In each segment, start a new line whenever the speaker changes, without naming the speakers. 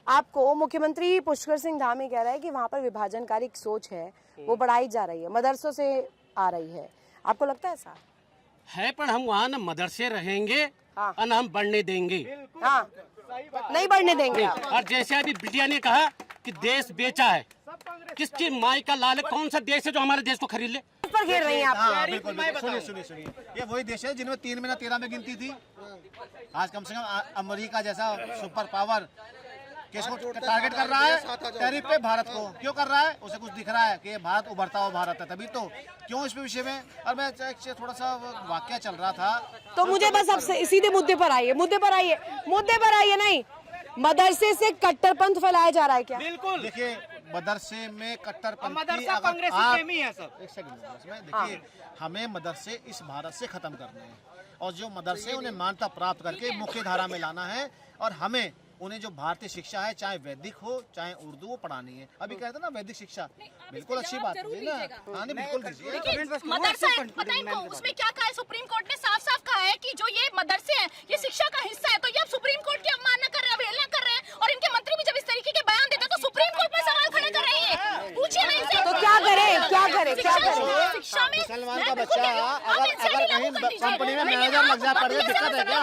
आपको मुख्यमंत्री पुष्कर सिंह धामी कह रहा है कि वहाँ पर विभाजनकारी सोच है वो बढ़ाई जा रही है, मदरसों से आ रही है, आपको लगता है ऐसा
है? पर हम वहाँ न मदरसे रहेंगे
हाँ।
और न हम बढ़ने देंगे।
हाँ, नहीं बढ़ने देंगे आप।
और जैसे अभी बिटिया ने कहा कि देश बेचा है, किसकी माई का लाल है? कौन सा देश है जो हमारे देश को खरीद ले?
इस पर घेर रही हैं आप।
हाँ, बिल्कुल बिल्कुल। सुनिए, ये वही देश है जिनमें 3 महीना 13 में गिनती थी। आज कम से कम अमेरिका जैसा सुपर पावर किसको टारगेट कर रहा है? टैरिफ पे भारत को। क्यों कर रहा है? उसे कुछ दिख रहा है कि ये भारत उभरता हुआ भारत है, तभी तो। क्यों इस विषय में? और मैं थोड़ा सा वाक्य चल रहा था
तो मुझे बस अब सीधे मुद्दे पर आइए नहीं, मदरसे से कट्टरपंथ फैलाया जा रहा है क्या?
बिल्कुल।
देखिए, मदरसे में कट्टरपंथी
मदरसा कांग्रेस प्रेमी है सब।
एक सेकंड देखिए, हमें मदरसे इस भारत से खत्म करने हैं और जो मदरसे उन्हें मान्यता प्राप्त करके मुख्य धारा में लाना है और हमें उन्हें जो भारतीय शिक्षा है, चाहे वैदिक हो चाहे उर्दू, वो पढ़ानी है। अभी कहते हैं ना वैदिक शिक्षा, बिल्कुल अच्छी बात है ना। हाँ, नहीं बिल्कुल दीजिए।
मदरसा पता है उसमें क्या कहा है? सुप्रीम कोर्ट ने साफ साफ कहा है कि जो ये मदरसे हैं ये शिक्षा का हिस्सा है। तो ये अब सुप्रीम कोर्ट की अवमानना कर रहे हैं, अवहेलना कर रहे हैं। और इनके मंत्री भी जब इस तरीके के बयान देते हैं तो सुप्रीम कोर्ट में सवाल खड़े कर रहे हैं। पूछिए ना इनसे।
तो क्या करे?
शिक्षा में
मुसलमान का बच्चा अगर कहीं कंपनी में मैनेजर लग जाए, पढ़े, दिक्कत है क्या?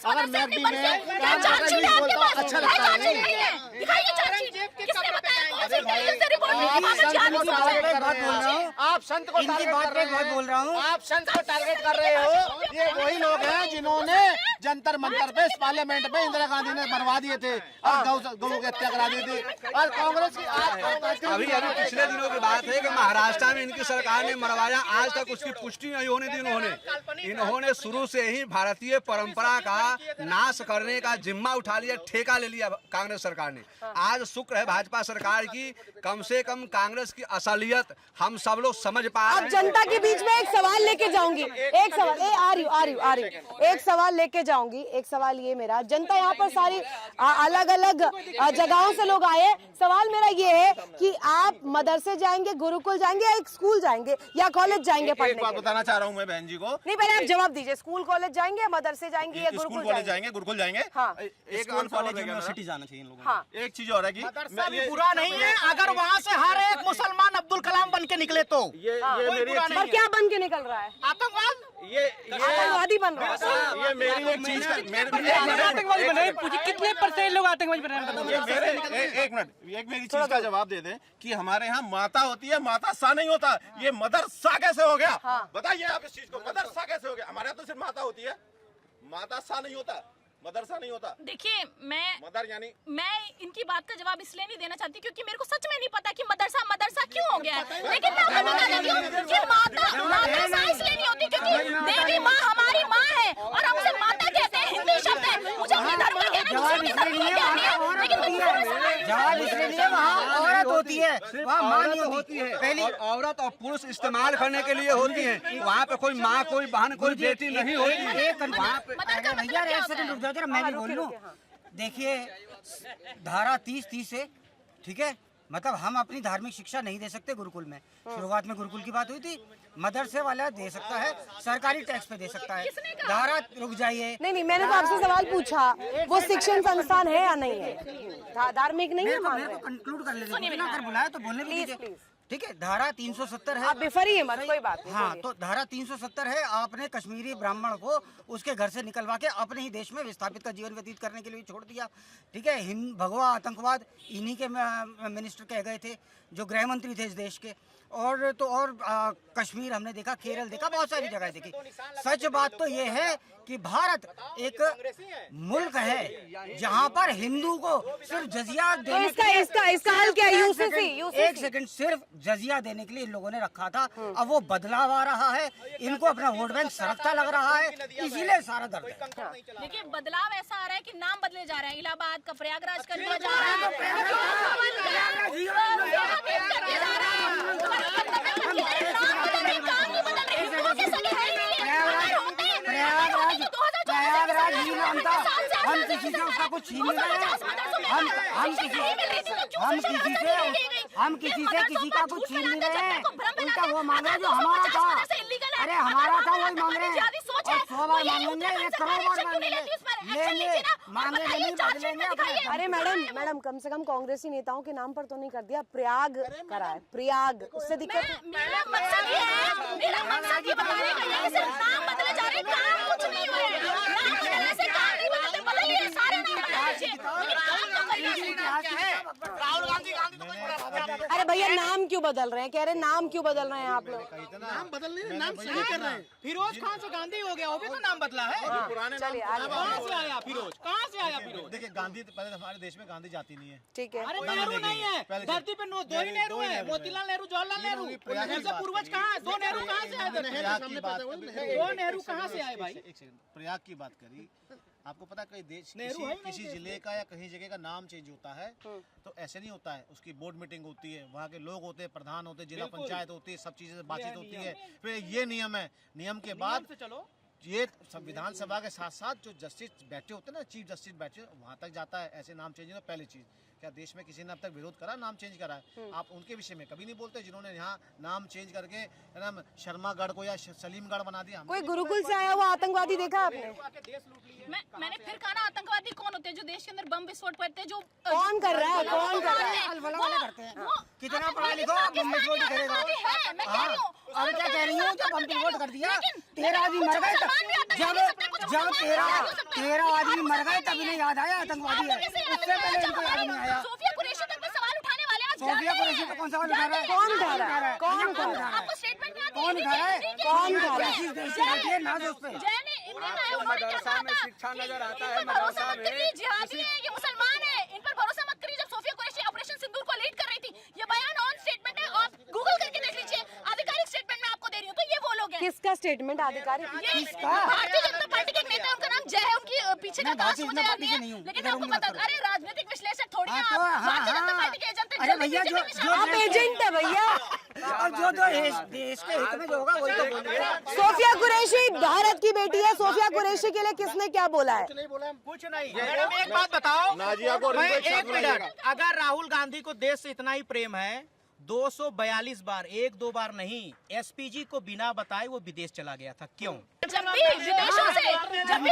अगर मैकडी में अच्छा लगता है। आप संत को टारगेट कर रहे हो। ये वही लोग हैं जिन्होंने जंतर मंतर पे, पार्लियामेंट पे इंदिरा गांधी ने बनवा दिए थे और गौ की हत्या करा दी थी। और कांग्रेस की
अभी पिछले दिनों की बात है कि महाराष्ट्र में इनकी सरकार ने मरवाया, आज तक उसकी पुष्टि नहीं होने दी। इन्होंने शुरू से ही भारतीय परंपरा का नाश करने का जिम्मा उठा लिया, ठेका ले लिया कांग्रेस सरकार ने। आज शुक्र है भाजपा सरकार की, कम से कम कांग्रेस की असलियत हम सब लोग समझ पा रहे हैं।
अब जनता के बीच में एक सवाल लेके जाऊंगी, एक सवाल आ रही एक सवाल लेके जाऊंगी। एक सवाल ये मेरा, जनता यहाँ पर सारी अलग अलग जगहों से लोग आए। सवाल मेरा ये है कि आप मदरसे जाएंगे, गुरुकुल जाएंगे या एक स्कूल जाएंगे या कॉलेज जाएंगे पढ़ने?
एक बात बताना चाह रहा हूँ मैं बहन जी को।
नहीं, पहले आप जवाब दीजिए। स्कूल कॉलेज जाएंगे, मदरसे जाएंगे या गुरुकुल जाएंगे?
गुरुकुल जाएंगे।
हाँ,
एक कॉलेज यूनिवर्सिटी जाना चाहिए इन लोगों को।
हाँ,
एक चीज और है कि
बुरा नहीं है अगर वहाँ से हर एक मुसलमान अब्दुल कलाम बन के निकले तो।
ये मेरी
पर क्या बन के निकल रहा है?
आतंकवाद,
आतंकवादी बन रहा है।
ये मेरी एक चीज
कितने परसेंट लोग आतंकवादी बने?
एक मिनट, एक मेरी चीज का जवाब दे दें कि हमारे यहाँ माता होती है, माता सा नहीं होता। ये मदरसा कैसे हो गया? बताइए आप इस चीज को, मदरसा कैसे हो गया? हमारे यहाँ तो सिर्फ माता होती है, माता सा नहीं होता, मदरसा नहीं होता।
देखिए,
मदर यानी
मैं इनकी बात का जवाब इसलिए नहीं देना चाहती क्योंकि मेरे को सच में नहीं पता कि मदरसा क्यों हो गया है। लेकिन मैं आपको बता देती हूँ कि माता इसलिए नहीं होती क्योंकि देवी माँ हमारी माँ है और हम उसे माता कहते हैं, हिंदी शब्द है। मुझे अपने धर्म का ज्ञान है, दूसरे के धर्म का ज्ञान है, लेकिन
जवाब इसलिए नहीं है, वहाँ औरत होती है, वहाँ माँ नहीं होती है।
पहली औरत और पुरुष इस्तेमाल करने के लिए होती है, वहाँ पे कोई माँ, कोई बहन, कोई बेटी नहीं होती।
जरा मैं भी बोल लूं। देखिए, धारा 30 है, ठीक है। मतलब हम अपनी धार्मिक शिक्षा नहीं दे सकते गुरुकुल में। शुरुआत में गुरुकुल की बात हुई थी, मदरसे वाला दे सकता है, सरकारी टैक्स पे दे सकता है। धारा रुक जाइए।
नहीं, मैंने तो आपसे सवाल पूछा, वो शिक्षण संस्थान है या नहीं है? धार्मिक नहीं है?
मैं तो कंक्लूड कर लेते हैं, अगर बुलाया तो बोलने भी दीजिए, ठीक है। धारा 370 है।
आप बेफरी मत, कोई बात नहीं।
हाँ, तो धारा 370 है, आपने कश्मीरी ब्राह्मण को उसके घर से निकलवा के अपने ही देश में विस्थापित का जीवन व्यतीत करने के लिए छोड़ दिया, ठीक है। भगवा आतंकवाद इन्हीं के मिनिस्टर कह गए थे, जो गृह मंत्री थे इस देश के। और कश्मीर हमने देखा, केरल देखा, बहुत सारी जगह देखी। सच बात तो ये है कि भारत एक मुल्क है जहाँ पर हिंदू को सिर्फ जजिया देने
इसका हल क्या? यूसीसी।
एक सेकंड, सिर्फ जजिया देने के लिए इन लोगों ने रखा था। अब वो बदलाव आ रहा है, इनको अपना वोट बैंक सरकता लग रहा है, इसीलिए सारा दर्द है।
देखिए, बदलाव ऐसा आ रहा है कि नाम बदले जा रहे हैं। इलाहाबाद का प्रयागराज कर दिया जा रहा है।
प्रयागराज ही मानता, हम किसी से उसका कुछ छीन नहीं रहे हैं। हम किसी से किसी का कुछ छीन नहीं रहे हैं। उनका वो मांग रहे जो हमारा था। अरे हमारा था वही मांग रहे हैं।
सच है।
100 बार
तो ये
मांगेंगे,
उत्तराखंड
1
सरकार
करोड़ बार
एक्शन क्यों नहीं लेती उस पर? एक्शन
लेंगे,
लीजिए ना, और
मांगेंगे
बताइए,
नहीं,
चार्जशीट
बदलेंगे
में दिखाइए।
अरे मैडम कम से कम कांग्रेसी नेताओं के नाम पर तो नहीं कर दिया, प्रयाग करा है, प्रयाग, उससे दिक्कत है।
मेरा मकसद ये है, मेरा मकसद ये बताने का है कि सिर्फ नाम बदले जा रहे हैं, काम कुछ नहीं हुए हैं। नाम बदलने से काम नहीं बदलते, बदलिए सारे नाम बदल लीजिए, लेकिन काम तो करिए।
राहुल गांधी तो कोई बड़ा
अरे भैया नाम क्यों बदल रहे हैं, कह रहे नाम क्यों बदल रहे हैं आप लोग?
नाम बदल नहीं, नाम सही कर रहे हैं।
फिरोज खान से गांधी हो गया, वो भी तो नाम बदला है।
चलिए आगे
कहाँ से आया फिरोज, कहाँ से आया फिरोज?
देखिए गांधी पहले हमारे देश में गांधी जाति नहीं है।
ठीक है।
अरे नेहरू नहीं है, धरती पे दो ही नेहरू है, मोतीलाल नेहरू, जवाहरलाल नेहरू। ऐसे पूर्वज कहाँ है? दो नेहरू कहाँ से आए?
प्रयाग की बात
दो नेहरू कहाँ से आए भाई?
एक सेकंड, प्रयाग की बात करी। आपको पता है कई देश
नेहरू है ही नहीं
किसी जिले का या कहीं जगह का नाम चेंज होता है तो ऐसे नहीं होता है, उसकी बोर्ड मीटिंग होती है, वहाँ के लोग होते हैं, प्रधान होते हैं, जिला पंचायत होती है, सब चीजें बातचीत होती है, फिर ये नियम है, नियम के बाद
से चलो।
ये संविधान सभा के साथ साथ जो जस्टिस बैठे होते हैं ना, चीफ जस्टिस बैठे, वहां तक जाता है ऐसे नाम चेंज। पहली चीज, क्या देश में किसी ने अब तक विरोध करा नाम चेंज करा है? आप उनके विषय में कभी नहीं बोलते जिन्होंने यहाँ नाम चेंज करके है ना शर्मागढ़ को या सलीमगढ़ बना दिया।
कोई गुरुकुल से आया हुआ आतंकवादी देखा आपने?
मैंने फिर कहा ना, आतंकवादी कौन होते हैं जो देश के अंदर बम विस्फोट करते हैं? जो
कौन कर रहा है, कौन कर रहा है?
अलवला वाले करते हैं। कितना पढ़ा लिखो, बम विस्फोट करेगा।
मैं कह रही हूँ,
अब क्या कह रही हूँ, जब बम विस्फोट कर दिया, 13 आदमी मर गए, जब 13 आदमी मर गए तब इन्हें याद आया आतंकवादी है, उससे पहले इनको याद नहीं आया।
सोफिया कुरैशी तक में सवाल उठाने वाले हैं।
सोफिया कुरैशी पे कौन सवाल उठा रहा है?
कौन उठा रहा है? कौन उठा रहा है?
आपको स्टेटमेंट में
कौन उठा रहा है?
कौन उठा रहा है?
किस देश से बैठी है नाज उस पे?
जय ने इनने कहा है, उन्होंने क्या कहा था?
शिक्षा नजर आता
इन
है
पर भरोसा
मदरसा
मत
में।
करिए, जिहादी है, ये मुसलमान है, इन पर भरोसा मत करिए। जब सोफिया कुरैशी ऑपरेशन सिंदूर को लीड कर रही थी, ये बयान ऑन स्टेटमेंट है, आप गूगल करके देख लीजिए, आधिकारिक स्टेटमेंट में आपको दे रही हूँ। तो ये वो लोग हैं,
किसका स्टेटमेंट आधिकारिक?
ये भारतीय जनता पार्टी के नेता, उनका नाम जय है, उनकी पीछे का
मैं भारतीय
कास्ट मुझे
जनता
याद
पार्टी
नहीं
से नहीं
है,
हूँ,
लेकिन
इधर
आपको
उंगली
पता,
मत करो।
अरे राजनीतिक विश्लेषक थोड़ी हैं
हाँ, तो
आप, भारतीय जनता
हाँ,
पार्टी के एजेंट हैं,
अरे
जल्दी
भैया,
बीजेपी में
जो
शामिल
आप
हैं।
एजेंट है भैया।
और जो देश के हित में जो होगा वही तो बोलेगा।
सोफिया कुरैशी भारत की बेटी है, सोफिया कुरैशी के लिए किसने क्या बोला है?
कुछ नहीं। मैडम एक बात बताओ, मैं एक मिनट, अगर राहुल गांधी को देश से इतना ही प्रेम है, 242 बार, 1-2 बार नहीं, एसपीजी को बिना बताए वो विदेश चला गया था, क्यों?
जब भी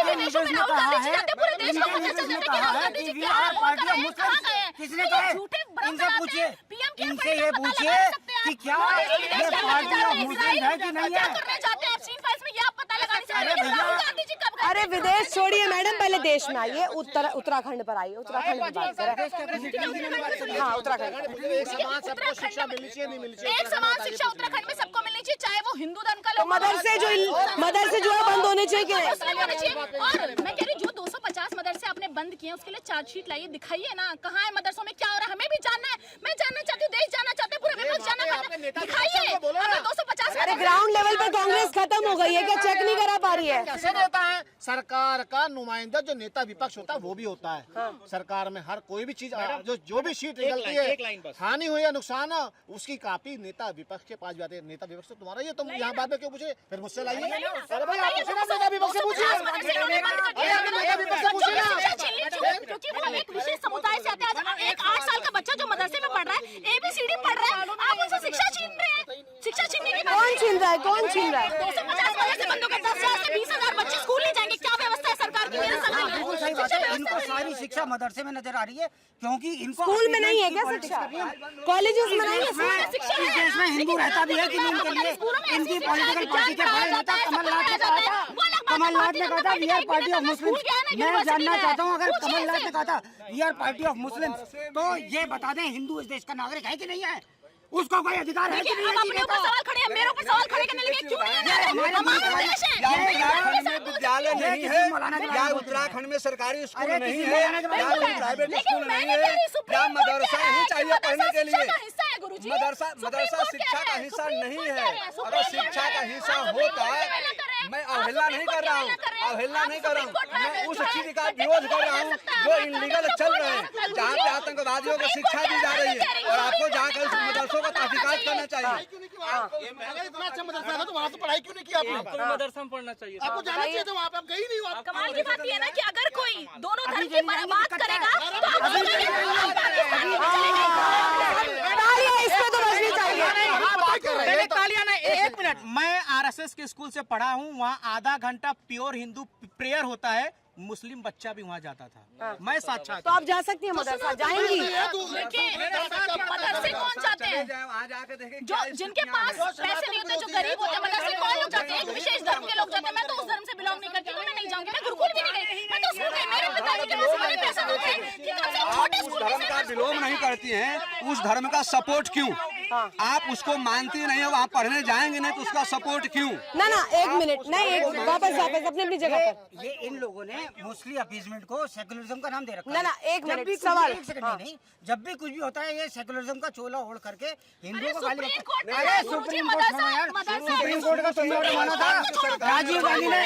विदेशों में राहुल गांधी जी जाते हैं, पूरे देश को पता चल जाता है कि राहुल गांधी जी क्या है, कहाँ गए हैं, कहाँ गए हैं।
किसने
तो
कहा
ये
है?
झूठे भ्रम
इनसे
फैलाते
पूछिए,
हैं। PM के
इनसे
पढ़ने
ये
का पता
पूछिए
लगा सकते हैं
कि
आप।
क्या
मोदी जी
ये
विदेश जाने
पार्टी
जा रहे
ऑफ
हैं,
मुस्लिम है कि नहीं
क्या
है?
करने जाते हैं एब्स्टीन फाइल्स में, ये आप पता लगा नहीं सकते।
अरे
लेकिन
भैया,
राहुल गांधी जी कब गए?
अरे विदेश छोड़िए मैडम, पहले देश में आइए, उत्तराखंड पर आइए, उत्तराखंड की बात करें। हाँ उत्तराखंड।
एक समान सबको शिक्षा मिलनी चाहिए, नहीं मिलनी चाहिए?
एक समान शिक्षा उत्तराखंड में सबको मिलनी चाहिए, चाहे वो हिंदू धर्म का
तो
लोग
मदरसे जो है बंद होने चाहिए कि नहीं?
और मैं कह रही हूँ, जो 250 मदरसे आपने बंद किए उसके लिए चार्जशीट लाइए, दिखाइए ना कहाँ है मदरसों में क्या हो रहा है, हमें भी जानना है। मैं जानना चाहती हूँ, देश जानना चाहते हैं, पूरे विपक्ष जानना चाहते हैं, दिखाइए। अगर 250
अरे ग्राउंड लेवल पर कांग्रेस खत्म हो गई है क्या? चेक नहीं करा पा रही है?
कैसे होता है? सरकार का नुमाइंदा जो नेता विपक्ष होता है वो भी होता है सरकार में। हर कोई भी चीज जो भी सीट निकलती है, हानि हो या नुकसान हो, उसकी कापी नेता विपक्ष के पास जाते हैं। नेता विपक्ष तो तुम्हारा ही है, तुम यहाँ बाद में क्यों पूछे? फिर मुझसे लाइए। अरे भाई आप पूछे ना, नेता विपक्ष से पूछिए। नेता विपक्ष से पूछिए ना।
क्योंकि वो एक विशेष समुदाय से आते हैं। आज एक 8 साल का बच्चा जो मदरसे में पढ़ रहा है, ABCD पढ़ रहा है, आप उनसे शिक्षा छीन रहे हैं। शिक्षा छीनने की
कौन छीन रहा है? कौन छीन रहा है?
250 मदरसे बंद हो गए, 10,000 से 20,000 बच्चे स्कूल नहीं जाएंगे। क्या व्यवस्था है सरकार की? मेरे समझ में
बिल्कुल सही बात है, इनको सारी शिक्षा मदरसे में नजर आ रही है, क्योंकि इनको
स्कूल में नहीं है क्या
पॉलिटिक्स
शिक्षा?
करनी है।
कॉलेजेस में नहीं है?
इस देश में हिंदू रहता भी है कि नहीं इनके लिए? इनकी पॉलिटिकल पार्टी के बड़े नेता कमलनाथ ने कहा था, कमलनाथ ने कहा था we are party of Muslim. मैं जानना चाहता हूँ, अगर कमलनाथ ने कहा था we are party of Muslim, तो ये बता दें हिंदू इस देश का नागरिक है कि नहीं है? उसको कोई अधिकार है कि नहीं है?
हम अपने ऊपर सवाल खड़े हैं, मेरे ऊपर सवाल खड़े करने लगे, क्यों नहीं है? हमारा देश है।
उत्तराखंड में विद्यालय नहीं है, या उत्तराखंड में सरकारी स्कूल नहीं है, या प्राइवेट स्कूल नहीं है, या मदरसा ही चाहिए पढ़ने के लिए। मदरसा शिक्षा का हिस्सा नहीं है। अगर शिक्षा का हिस्सा होता है, मैं अवहेलना नहीं कर रहा हूँ, अवहेलना नहीं कर रहा हूँ, मैं उस चीज का विरोध कर रहा हूँ जो इनलीगल चल रहे हैं, जहाँ पे आतंकवादियों को शिक्षा दी जा रही है, और आपको जहाँ कल मदरसों का तहकीकात करना चाहिए।
इतना अच्छा मदरसा था तो वहाँ तो पढ़ाई क्यों नहीं की आपने?
मदरसा में पढ़ना चाहिए।
आपको जाना चाहिए था वहाँ पे, आप गई नहीं हो।
कमाल की बात ये है ना कि अगर कोई दोनों धर्म की बात करेगा तो आप
तालियां इस पे तो बजनी चाहिए।
तालियां नहीं, एक मिनट, मैं आरएसएस के स्कूल से पढ़ा हूँ, वहाँ आधा घंटा प्योर हिंदू प्रेयर होता है, मुस्लिम बच्चा भी वहाँ जाता था। मैं साक्षात
तो आप जा सकती हैं मदरसा, जाएंगी?
मदरसे कौन जाते हैं? जो जिनके पास पैसे नहीं होते, जो गरीब होते हैं, मदरसे कौन लोग जाते हैं? एक विशेष धर्म के लोग जाते हैं। मैं तो उस धर्म से बिलोंग नहीं करती हूँ, मैं नहीं जाऊंगी। मैं गुरुकुल भी नहीं गई, मैं तो स्कूल गई। मेरे पिताजी के पास इतने पैसे नहीं थे कि कम से कम छोटे स्कूल
धर्म का बिलोंग नहीं करती हैं, उस धर्म का सपोर्ट क्यों? आप उसको मानती नहीं है, वहाँ पढ़ने जाएंगे नहीं तो उसका सपोर्ट क्यों?
ना ना, एक मिनट, नहीं, एक वापस अपनी अपनी जगह पर।
ये इन लोगों ने मोस्टली अपीजमेंट को सेकुलरिज्म का नाम दे रखा है।
ना ना, एक
जब
मिनट,
भी कुछ
सवाल।
भी- एक सेकंड, नहीं, जब भी कुछ भी होता है ये सेकुलरिज्म का चोला ओढ़ करके हिंदुओं को गाली
सुप्रीम
देते
कोर्ट
हैं।
में
अरे
गुरुजी
सुप्रीम कोर्ट
मदरसा-
छोड़ो यार,
मदरसा-
सुप्रीम कोर्ट का तुमने ऑर्डर माना था। राजीव गांधी ने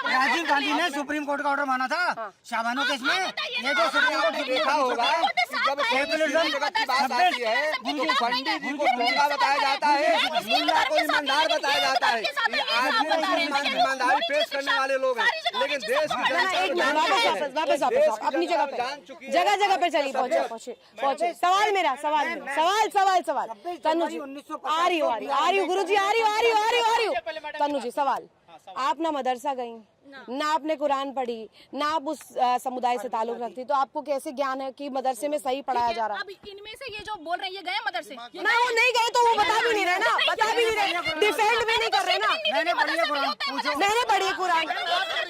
राजीव गांधी ने सुप्रीम कोर्ट का ऑर्डर माना था शाबानो केस में। ये जो सुप्रीम कोर्ट
देखा होगा कि जब सेकुलरिज्म जगत की बात आती है तो पंडित जी को ढोंगा बताया जाता है, मुल्ला को ईमानदार बताया जाता है। ये आज भी ईमानदारी पेश करने वाले लोग हैं, लेकिन देश की
ना ना, एक मिनट, वापस अपनी जगह पे, जगह पे चलिए, पहुंचे। सवाल मेरा, सवाल तनु जी, आ रही हूँ गुरु जी, आ रही हूँ तनु जी। सवाल, आप ना मदरसा गई, ना आपने कुरान पढ़ी, ना आप उस समुदाय से ताल्लुक रखती, तो आपको कैसे ज्ञान है कि मदरसे में सही पढ़ाया जा रहा है?
अब इनमें से ये जो बोल रहे हैं, ये गए मदरसे?
ना वो नहीं गए तो वो बता भी नहीं रहे ना, डिफेंड भी नहीं कर रहे ना।
मैंने पढ़ी है कुरान, पूछो।
मैंने पढ़ी है कुरान।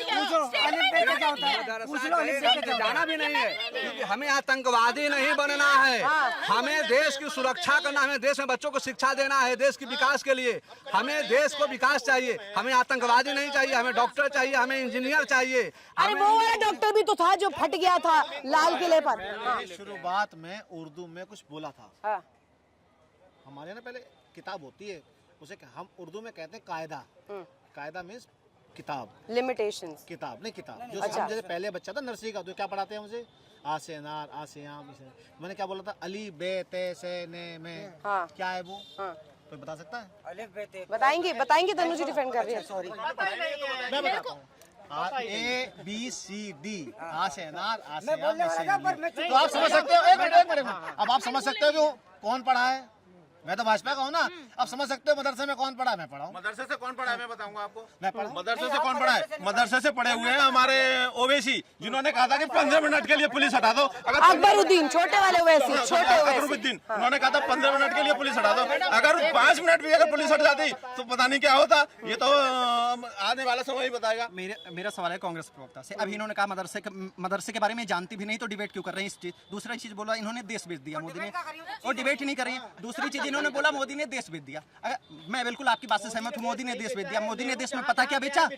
पूछो अलिफ बे का क्या होता है, पूछ लो अलिफ बे का क्या होता है।
जाना भी नहीं है, क्योंकि हमें आतंकवादी नहीं बनना है। हमें देश की सुरक्षा करना, हमें देश में बच्चों को शिक्षा देना है, देश की विकास के लिए। हमें देश को विकास चाहिए, हमें आतंकवादी नहीं चाहिए, हमें डॉक्टर चाहिए, हमें इंजीनियर चाहिए।
अरे वो वाला डॉक्टर भी तो था जो फट गया था लाल किले पर।
शुरुआत में उर्दू में कुछ बोला था।
हाँ।
हमारे ना पहले किताब होती है, उसे हम उर्दू में कहते हैं कायदा। कायदा मीन्स किताब,
लिमिटेशंस।
किताब नहीं किताब। जो
अच्छा।
हम जैसे पहले बच्चा था नर्सरी का, तो क्या पढ़ाते हैं मुझे? आ से अनार, आ से आम। मैंने क्या बोला था? अली बे ते से ने में।
हाँ।
क्या है वो?
हाँ।
कोई बता सकता है?
अलिफ बे ते
बताएंगे तनु जी डिफेंड कर रही है।
सॉरी
मैं बताता हूँ। A B C D, आ से अनार, आ से
मैं
आम,
बोलने
B से
वाला था, पर
D।
मैं
तो आप समझ सकते हो, एक मिनट, अब आप समझ सकते हो कि कौन पढ़ा है। मैं तो भाजपा का हूँ ना, अब समझ सकते हो मदरसे में कौन पढ़ा है। मैं पढ़ा हूँ।
मदरसे से कौन पढ़ा है मैं बताऊंगा आपको।
मैं पढ़ा।
मदरसे से कौन पढ़ा है? मदरसे से पढ़े हुए हैं हमारे ओवैसी, जिन्होंने कहा था कि 15 मिनट के लिए पुलिस हटा दो। अगर
अकबरुद्दीन, छोटे वाले वैसे, छोटे वैसे।
अकबरुद्दीन, उन्होंने कहा था 15 मिनट के लिए पुलिस हटा दो। अगर 5 मिनट भी अगर पुलिस हट जाती तो पता नहीं क्या होता। ये तो आने वाला समय ही बताएगा।
मेरा सवाल है कांग्रेस प्रवक्ता से। अब इन्होंने कहा मदरसे के बारे में जानती भी नहीं तो डिबेट क्यों कर रहे हैं इस चीज। दूसरा चीज बोला इन्होंने देश बेच दिया मोदी ने, और डिबेट ही नहीं कर रही है। दूसरी चीज इन्होंने बोला मोदी ने देश बेच दिया। मैं बिल्कुल आपकी बात से सहमत हूँ, मोदी ने देश बेच दिया। मोदी ने देश में पता क्या बेचा?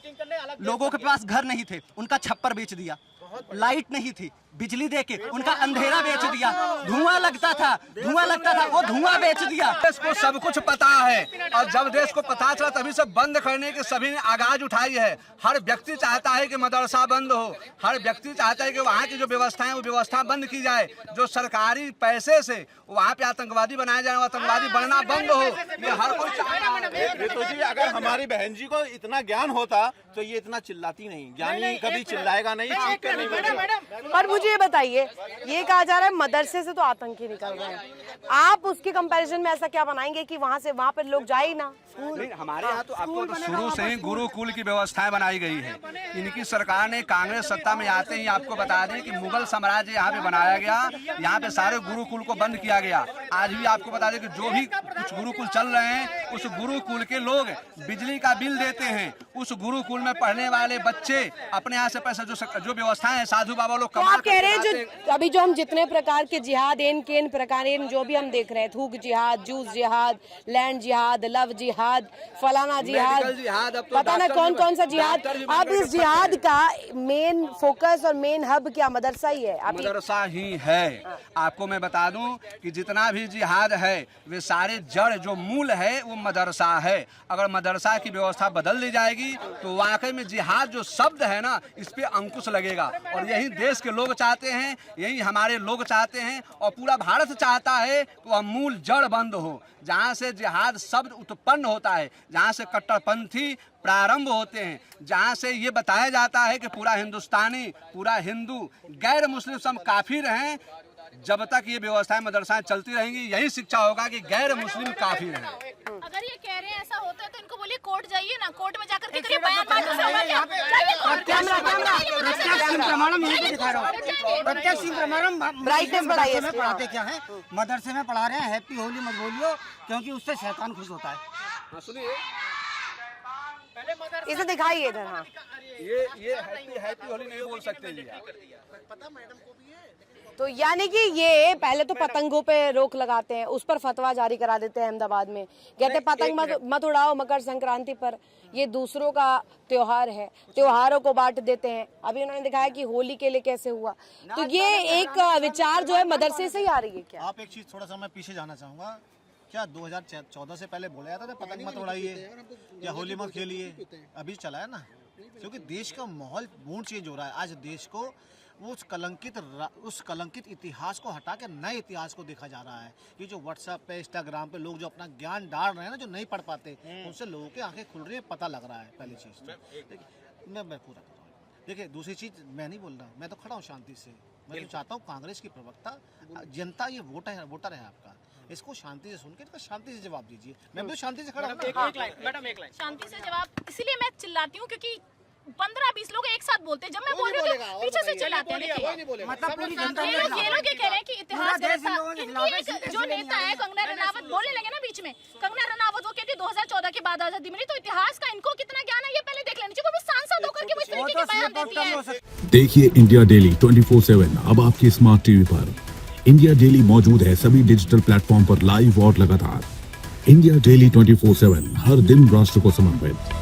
लोगों के पास घर नहीं थे, उनका छप्पर बेच दिया। लाइट नहीं थी, बिजली देके उनका अंधेरा बेच दिया। धुआं लगता था, वो धुआं बेच दिया।
देश को सब कुछ पता है, और जब देश को पता चला तभी से बंद करने की सभी ने आगाज उठाई है। हर व्यक्ति चाहता है कि मदरसा बंद हो, हर व्यक्ति चाहता है कि वहाँ की जो व्यवस्था है वो व्यवस्था बंद की जाए। जो सरकारी पैसे से वहाँ पे आतंकवादी बनाया जाए, आतंकवादी बनना बंद हो, ये हर कोई चाहता है।
ये तो जी, अगर हमारी बहन जी को इतना ज्ञान होता तो ये इतना चिल्लाती नहीं। ज्ञानी कभी चिल्लाएगा नहीं, चीख कर नहीं बोलेगा।
पर मुझे ये बताइए, ये कहा जा रहा है मदरसे से तो आतंकी निकल रहे हैं, आप उसके कंपैरिजन में ऐसा क्या बनाएंगे कि वहाँ से वहाँ पर लोग जाए ही ना?
नहीं, हमारे यहाँ तो आपको तो शुरू से ही गुरुकुल की व्यवस्थाएं बनाई गई है। इनकी सरकार ने कांग्रेस सत्ता में आते ही आपको बता दें कि मुगल साम्राज्य यहाँ पे बनाया गया, यहाँ पे सारे गुरुकुल को बंद किया गया। आज भी आपको बता दें कि जो भी कुछ गुरुकुल चल रहे हैं, उस गुरुकुल के लोग बिजली का बिल देते हैं। उस गुरुकुल में पढ़ने वाले बच्चे अपने यहाँ से पैसा जो व्यवस्थाएं है साधु बाबा लोग
तो आप कह रहे हैं जो अभी जो हम जितने प्रकार के जिहाद केन प्रकार जो भी हम देख रहे हैं, थूक जिहाद, जूस जिहाद, लैंड जिहाद, लव जिहाद, फलाना जिहाद, पता ना कौन कौन सा जिहाद। अब इस जिहाद का मेन फोकस और मेन हब क्या मदरसा ही है?
मदरसा ही है। आपको मैं बता दूं कि जितना भी जिहाद है वे सारे जड़ जो मूल है वो मदरसा है। अगर मदरसा की व्यवस्था बदल दी जाएगी तो वाकई में जिहाद जो शब्द है ना, इस पे अंकुश लगेगा। और यही देश के लोग चाहते हैं, यही हमारे लोग चाहते हैं, और पूरा भारत चाहता है कि वह मूल जड़ बंद हो। जहाँ से जिहाद शब्द उत्पन्न होता है, जहाँ से कट्टरपंथी प्रारंभ होते हैं, जहाँ से ये बताया जाता है कि पूरा हिंदुस्तानी, पूरा हिंदू, गैर मुस्लिम सब काफिर हैं। जब तक ये व्यवस्थाएं मदरसाएं चलती रहेंगी, यही शिक्षा होगा कि गैर मुस्लिम काफिर हैं।
अगर ये कह रहे हैं ऐसा होता है तो इनको बोलिए कोर्ट जाइए ना, कोर्ट में जाकर के करिए बयान बांटो से होगा क्या? जाइए कोर्ट।
प्रत्यक्ष प्रमाणम यहीं पे दिखा रहा हूँ, प्रत्यक्ष प्रमाणम।
ब्राइटनेस बढ़ाइए
में पढ़ाते क्या है, मदरसे में पढ़ा रहे हैं हैप्पी होली मत बोलियो, क्योंकि उससे शैतान खुश होता है।
सुनिए,
इसे दिखाइए इधर। हाँ,
ये हैप्पी होली नहीं बोल सकते जी आप।
तो यानी कि ये पहले तो पतंगों पे रोक लगाते हैं, उस पर फतवा जारी करा देते हैं अहमदाबाद में, कहते हैं पतंग मत उड़ाओ मकर संक्रांति पर, ये दूसरों का त्योहार है, त्योहारों को बांट देते हैं। अभी उन्होंने दिखाया कि होली के लिए कैसे हुआ। तो ये एक विचार जो है मदरसे से ही आ रही है क्या?
आप एक चीज थोड़ा सा मैं पीछे जाना चाहूंगा, क्या 2014 से पहले बोला जाता था पतंग मत उड़ाइए या होली मत खेलिए, अभी चला है ना, क्योंकि देश का माहौल मूड चेंज हो रहा है। आज देश को वो उस कलंकित इतिहास को हटा के नए इतिहास को देखा जा रहा है। ये जो व्हाट्सएप पे, इंस्टाग्राम पे लोग जो अपना ज्ञान डाल रहे हैं ना, जो नहीं पढ़ पाते, उनसे लोगों की आंखें खुल रही है, पता लग रहा है। पहली चीज तो मैं पूरा कर रहा हूँ। देखिए, दूसरी चीज मैं नहीं बोल रहा, मैं तो खड़ा हूँ शांति से। मैं तो चाहता हूँ कांग्रेस की प्रवक्ता, जनता ये वोटर है आपका, इसको शांति से सुन के शांति से जवाब दीजिए। मैं भी शांति से खड़ा हूँ।
मैडम एक लाइन।
शांति से जवाब, इसीलिए मैं चिल्लाती हूँ क्योंकि 15-20 लोग एक साथ बोलते हैं, जब मैं बोल रही हूँ तो पीछे से चिल्लाते हैं।
मतलब पूरी जनता
ये लोग ये कह रहे हैं कि इतिहास गलत था। इनकी एक जो नेता है कंगना रनावत, बोलने लगे ना बीच में, कंगना रनावत वो कहती है 2014 के बाद आजादी मिली, तो इतिहास का इनको कितना ज्ञान है ये पहले देख लेना चाहिए। वो भी सांसद होकर के वो इस तरीके के बयान देती है।
देखिए इंडिया डेली 24/7 अब आपकी स्मार्ट टीवी पर। इंडिया डेली मौजूद है सभी डिजिटल प्लेटफॉर्म पर लाइव और लगातार। इंडिया डेली 24/7 हर दिन राष्ट्र को समर्पित।